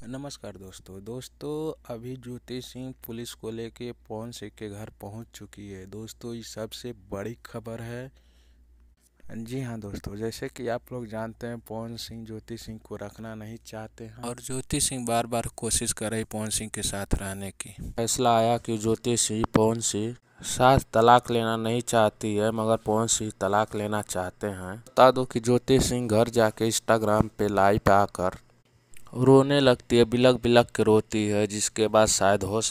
नमस्कार दोस्तों अभी ज्योति सिंह पुलिस को लेके पवन सिंह के घर पहुंच चुकी है। दोस्तों ये सबसे बड़ी खबर है। जी हाँ दोस्तों, जैसे कि आप लोग जानते हैं पवन सिंह ज्योति सिंह को रखना नहीं चाहते हैं और ज्योति सिंह बार बार कोशिश कर रही पवन सिंह के साथ रहने की। फैसला आया कि ज्योति सिंह पवन सिंह साथ तलाक लेना नहीं चाहती है, मगर पवन सिंह तलाक लेना चाहते हैं। बता दो कि ज्योति सिंह घर जाके इंस्टाग्राम पे लाइव आकर रोने लगती है, बिलख बिलख के रोती है, जिसके बाद शायद हो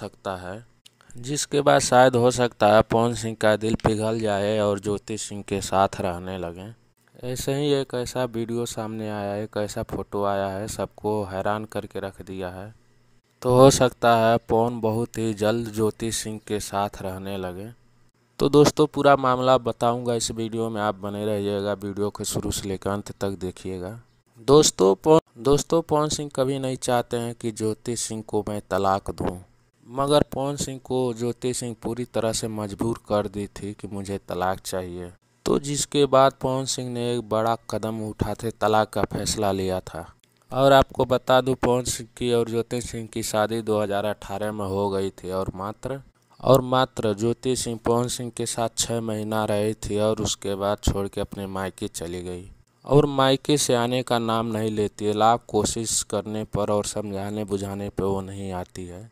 सकता है पवन सिंह का दिल पिघल जाए और ज्योति सिंह के साथ रहने लगे। ऐसे ही एक ऐसा वीडियो सामने आया है, एक ऐसा फोटो आया है, सबको हैरान करके रख दिया है। तो हो सकता है पवन बहुत ही जल्द ज्योति सिंह के साथ रहने लगे। तो दोस्तों पूरा मामला बताऊंगा इस वीडियो में, आप बने रहिएगा, वीडियो को शुरू से लेकर अंत तक देखिएगा। दोस्तों पवन सिंह कभी नहीं चाहते हैं कि ज्योति सिंह को मैं तलाक दूं, मगर पवन सिंह को ज्योति सिंह पूरी तरह से मजबूर कर दी थी कि मुझे तलाक चाहिए। तो जिसके बाद पवन सिंह ने एक बड़ा कदम उठाते तलाक का फैसला लिया था। और आपको बता दूं पवन सिंह की और ज्योति सिंह की शादी 2018 में हो गई थी और मात्र ज्योति सिंह पवन सिंह के साथ 6 महीना रही थी और उसके बाद छोड़ के अपने मायके चली गई और मायके से आने का नाम नहीं लेती है। लाख कोशिश करने पर और समझाने बुझाने पर वो नहीं आती है।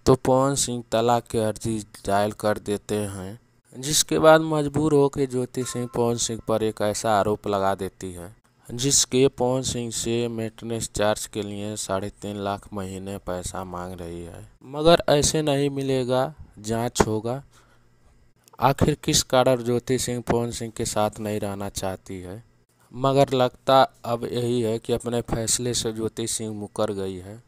तो पवन सिंह तलाक की अर्जी दायर कर देते हैं, जिसके बाद मजबूर होकर ज्योति सिंह पवन सिंह पर एक ऐसा आरोप लगा देती है जिसके पवन सिंह से मेंटेनेंस चार्ज के लिए 3.5 लाख महीने पैसा मांग रही है। मगर ऐसे नहीं मिलेगा, जांच होगा आखिर किस कारण ज्योति सिंह पवन सिंह के साथ नहीं रहना चाहती है। मगर लगता अब यही है कि अपने फैसले से ज्योति सिंह मुकर गई है।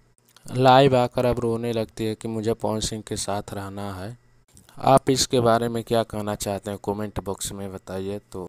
लाइव आकर अब रोने लगती है कि मुझे पवन सिंह के साथ रहना है। आप इसके बारे में क्या कहना चाहते हैं, कमेंट बॉक्स में बताइए। तो